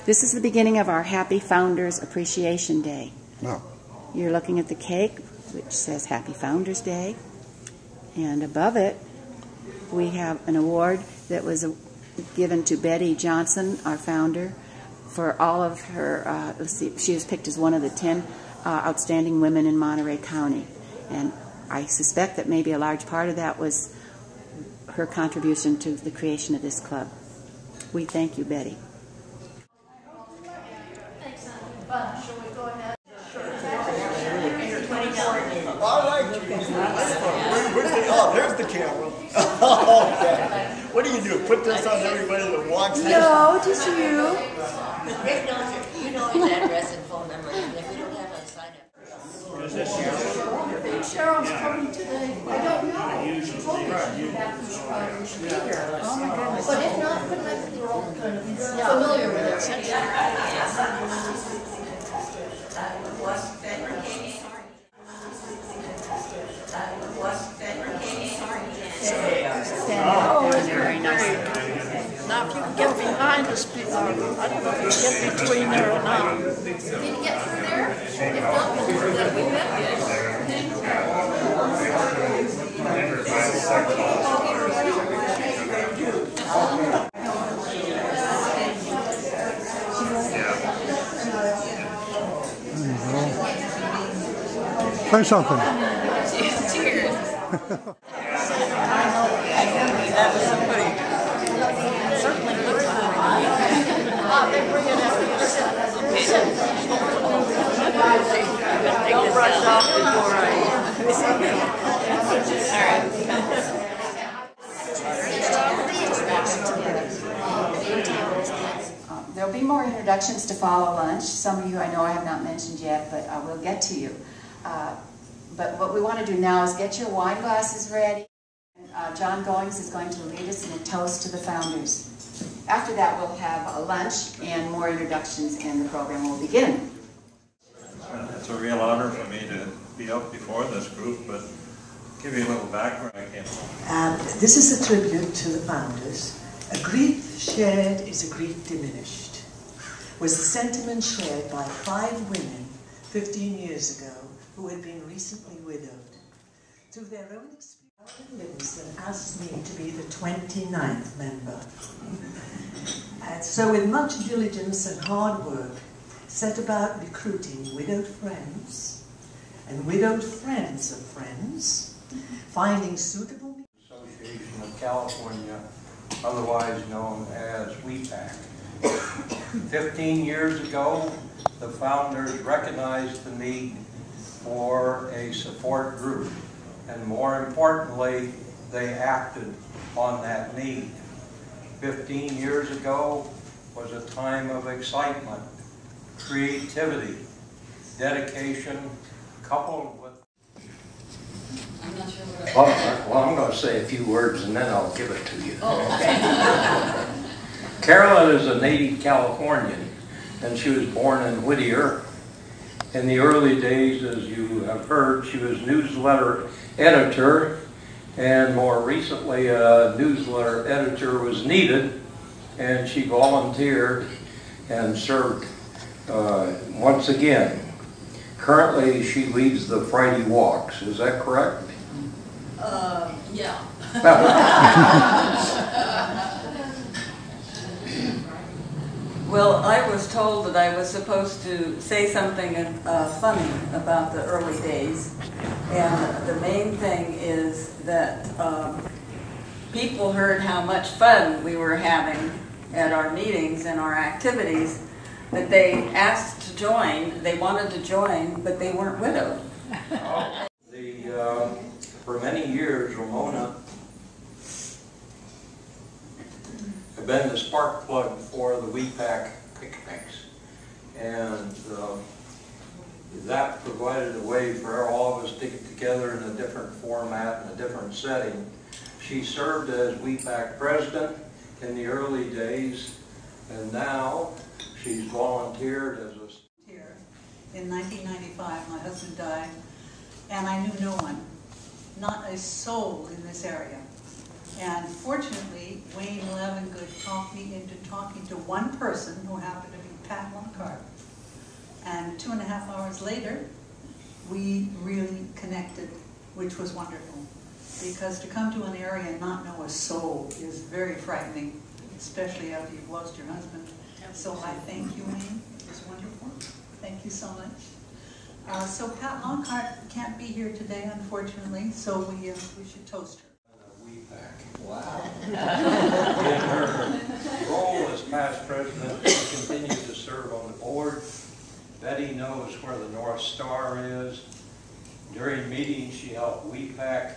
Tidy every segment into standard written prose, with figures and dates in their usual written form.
This is the beginning of our Happy Founders Appreciation Day. No. You're looking at the cake, which says Happy Founders Day. And above it, we have an award that was given to Betty Johnson, our founder, for all of her, she was picked as one of the 10 outstanding women in Monterey County. And I suspect that maybe a large part of that was her contribution to the creation of this club. We thank you, Betty. Shall we go ahead? All right. Oh, there's the camera. Okay. What do you do? Put this on everybody that walks in? No, just you. Rick knows it. You know his address and phone number. If we don't have a sign up. Is this Cheryl? Cheryl's coming today. I don't know. She told me she'd have to be here. Oh my goodness. But if not, we're all kind of familiar with her. Very nice. Now, if you can get behind us, I don't know if you can get between there or not. Can you get through there? If not, we'll do that. We Say something. Cheers. That was somebody. Certainly looks like they bring it out. Don't brush off before There'll be more introductions to follow lunch. Some of you I know I have not mentioned yet, but I will get to you. But what we want to do now is get your wine glasses ready. John Goings is going to lead us in a toast to the founders. After that, we'll have a lunch and more introductions, and the program will begin. It's a real honor for me to be up before this group, but give you a little background. This is a tribute to the founders. A grief shared is a grief diminished, was the sentiment shared by 5 women 15 years ago who had been recently widowed. Through their own experience, Livingston asked me to be the 29th member. And so with much diligence and hard work, set about recruiting widowed friends and widowed friends of friends, finding suitable... Association of California, otherwise known as WEPAC. 15 years ago, the founders recognized the need for a support group, and more importantly, they acted on that need. 15 years ago was a time of excitement, creativity, dedication, coupled with... I'm not sure what Well, I'm going to say a few words and then I'll give it to you. Oh, okay. Carolyn is a native Californian, and she was born in Whittier. In the early days, as you have heard, she was newsletter editor, and more recently a newsletter editor was needed, and she volunteered and served once again. Currently, she leads the Friday Walks. Is that correct? Yeah. Well, I was told that I was supposed to say something funny about the early days, and the main thing is that people heard how much fun we were having at our meetings and our activities, that they asked to join. They wanted to join, but they weren't widowed. For many years, Ramona have been the spark plug for the WEPAC picnics, and that provided a way for all of us to get together in a different format, in a different setting. She served as WEPAC president in the early days, and now she's volunteered as a... In 1995, my husband died, and I knew no one, not a soul in this area. And fortunately, Wayne Levengood talked me into talking to one person who happened to be Pat Lockhart. And 2.5 hours later, we really connected, which was wonderful. Because to come to an area and not know a soul is very frightening, especially after you've lost your husband. So I thank you, Wayne. It was wonderful. Thank you so much. So Pat Lockhart can't be here today, unfortunately, so we should toast her. Wow. In her role as past president, she continues to serve on the board. Betty knows where the North Star is. During meetings, she helped WEPAC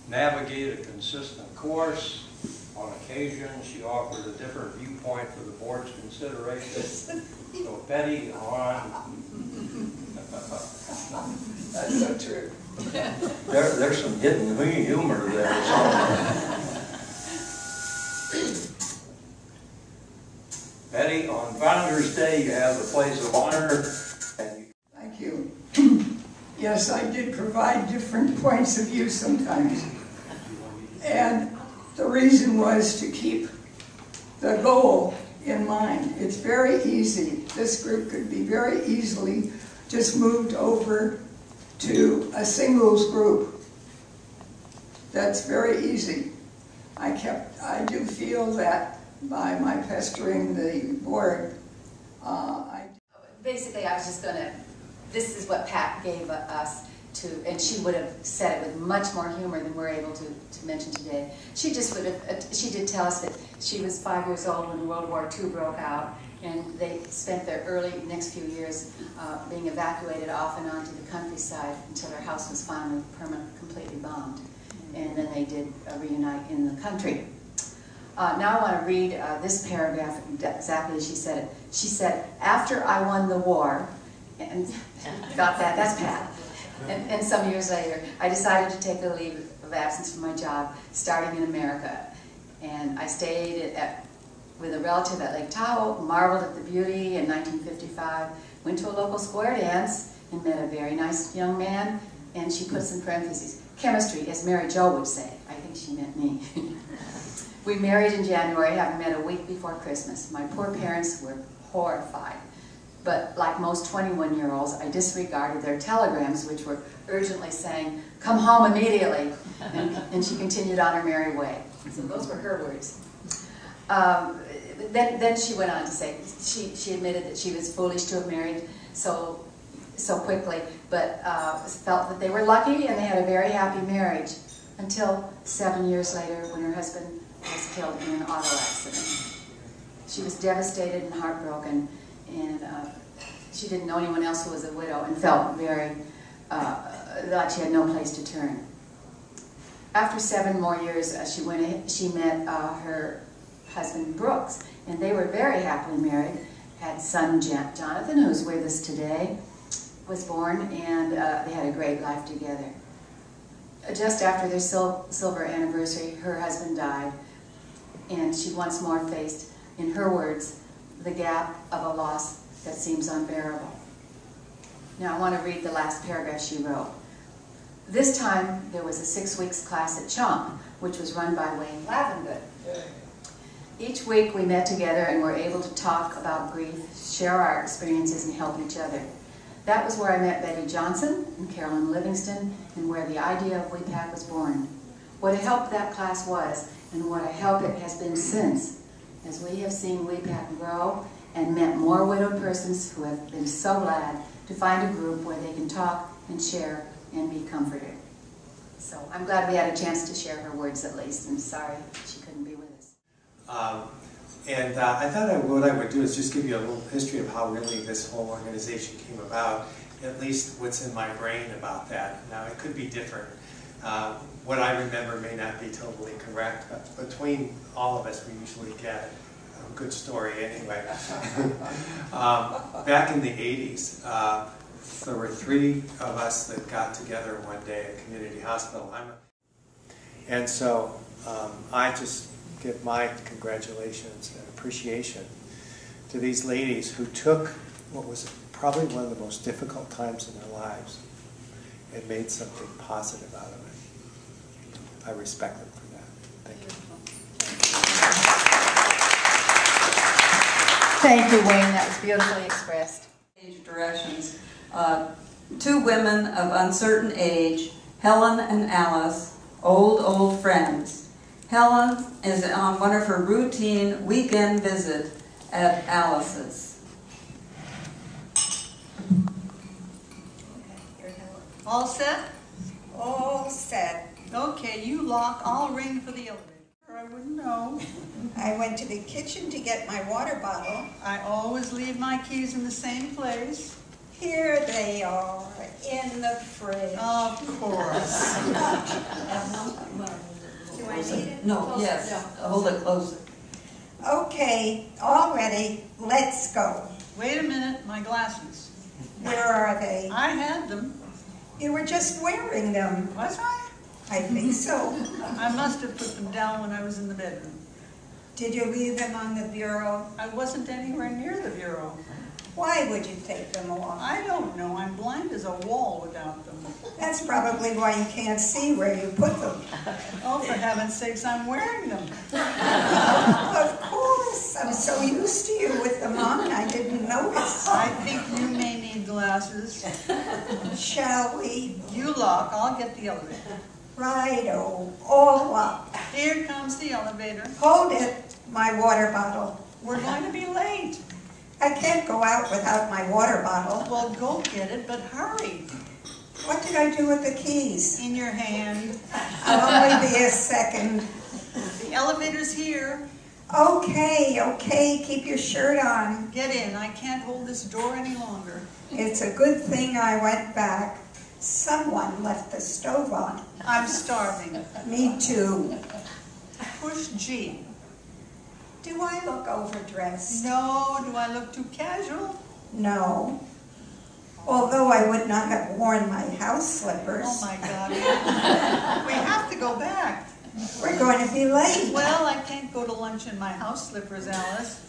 navigate a consistent course. On occasion, she offered a different viewpoint for the board's consideration. So Betty on... That's so true. There's some hidden humor there. Betty, on Founders Day, you have the place of honor. Thank you. Yes, I did provide different points of view sometimes. And the reason was to keep the goal in mind. It's very easy. This group could be very easily just moved over to a singles group. That's very easy. I do feel that by my pestering the board, Basically, I was just gonna, this is what Pat gave us to, and she would have said it with much more humor than we're able to mention today. She just would have, she did tell us that she was 5 years old when World War II broke out, and they spent their early next few years being evacuated off and onto the countryside until their house was finally completely bombed. And then they did reunite in the country. Now I want to read this paragraph exactly as she said it. She said, after I won the war, and got that, that's Pat. And some years later, I decided to take a leave of absence from my job, starting in America. And I stayed with a relative at Lake Tahoe, marveled at the beauty in 1955, went to a local square dance, and met a very nice young man, and she puts in parentheses, chemistry, as Mary Jo would say. I think she meant me. We married in January, having met a week before Christmas. My poor parents were horrified. But like most 21-year-olds, I disregarded their telegrams, which were urgently saying, come home immediately. And she continued on her merry way. So those were her words. Then she went on to say, she admitted that she was foolish to have married so quickly, but felt that they were lucky and they had a very happy marriage until 7 years later when her husband was killed in an auto accident. She was devastated and heartbroken, and she didn't know anyone else who was a widow and felt very like she had no place to turn. After 7 more years, she met her husband Brooks, and they were very happily married, had son Jonathan, who's with us today, was born, and they had a great life together. Just after their silver anniversary, her husband died, and she once more faced, in her words, the gap of a loss that seems unbearable. Now I want to read the last paragraph she wrote. This time there was a 6 weeks class at Chomp, which was run by Wayne Lavengood. Each week we met together and were able to talk about grief, share our experiences, and help each other. That was where I met Betty Johnson and Carolyn Livingston, and where the idea of WEPAC was born. What a help that class was, and what a help it has been since, as we have seen WEPAC grow and met more widowed persons who have been so glad to find a group where they can talk and share and be comforted. So I'm glad we had a chance to share her words at least, and sorry she couldn't be with us. I thought what I would do is just give you a little history of how really this whole organization came about, at least what's in my brain about that. Now it could be different. What I remember may not be totally correct, but between all of us we usually get a good story anyway. Back in the 80s, there were 3 of us that got together one day at Community Hospital. And so I just give my congratulations and appreciation to these ladies who took what was probably one of the most difficult times in their lives and made something positive out of it. I respect them for that. Thank you. Thank you, Wayne. That was beautifully expressed. Age directions. Two women of uncertain age, Helen and Alice, old friends. Helen is on one of her routine weekend visits at Alice's. All set? All set. Okay, you lock. I'll ring for the elevator. I wouldn't know. I went to the kitchen to get my water bottle. I always leave my keys in the same place. Here they are, in the fridge. Of course. Do I need it? No, yes. Hold it closer. Okay, all ready. Let's go. Wait a minute, my glasses. Where are they? I had them. You were just wearing them. Was I? I think so. I must have put them down when I was in the bedroom. Did you leave them on the bureau? I wasn't anywhere near the bureau. Why would you take them off? I don't know. I'm blind as a wall without them. That's probably why you can't see where you put them. Oh, for heaven's sakes, I'm wearing them. Of course. I'm so used to you with them on, I didn't notice. I think you may need glasses. Shall we? You lock. I'll get the elevator. Righto. All up. Here comes the elevator. Hold it. My water bottle. We're going to be late. I can't go out without my water bottle. Well, go get it, but hurry. What did I do with the keys? In your hand. I'll only be a second. The elevator's here. Okay, keep your shirt on. Get in. I can't hold this door any longer. It's a good thing I went back. Someone left the stove on. I'm starving. Me too. Push G. Do I look overdressed? No. Do I look too casual? No. Although I would not have worn my house slippers. Oh my God. We have to go back. We're going to be late. Well, I can't go to lunch in my house slippers, Alice.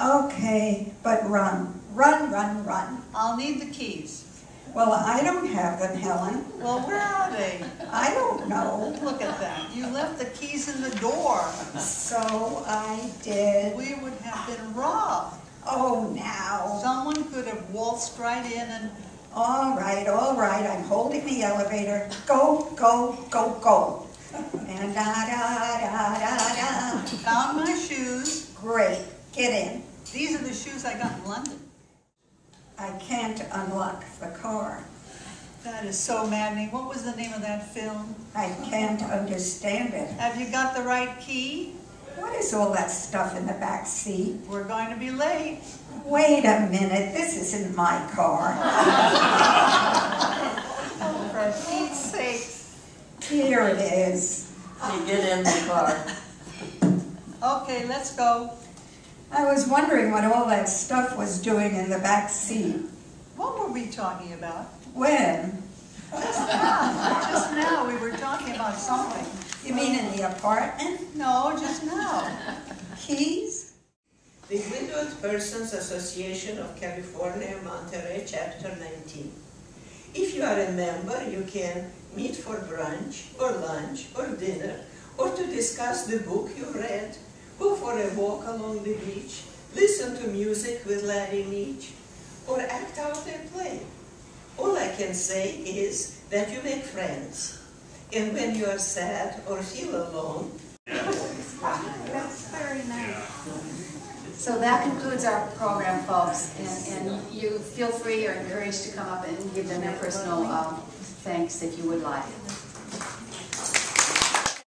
Okay, but run. Run. I'll need the keys. Well, I don't have them, Helen. Well, where are they? I don't know. Look at that. You left the keys in the door. So I did. We would have been robbed. Oh, now. Someone could have waltzed right in and... All right. I'm holding the elevator. Go. And da-da-da-da-da. Found my shoes. Great. Get in. These are the shoes I got in London. I can't unlock the car. That is so maddening. What was the name of that film? I can't understand it. Have you got the right key? What is all that stuff in the back seat? We're going to be late. Wait a minute. This isn't my car. Oh, for Pete's sake. Here it is. You get in the car. Okay, let's go. I was wondering what all that stuff was doing in the back seat. What were we talking about? When? Just now we were talking about something. You mean in the apartment? No, just now. Keys? The Widowed Persons Association of California, Monterey, Chapter 19. If you are a member, you can meet for brunch, or lunch, or dinner, or to discuss the book you read, go for a walk along the beach, listen to music with Larry Leach, or act out a play. All I can say is that you make friends. And when you are sad or feel alone... That's very nice. So that concludes our program, folks. And you feel free or encouraged to come up and give them your personal thanks if you would like.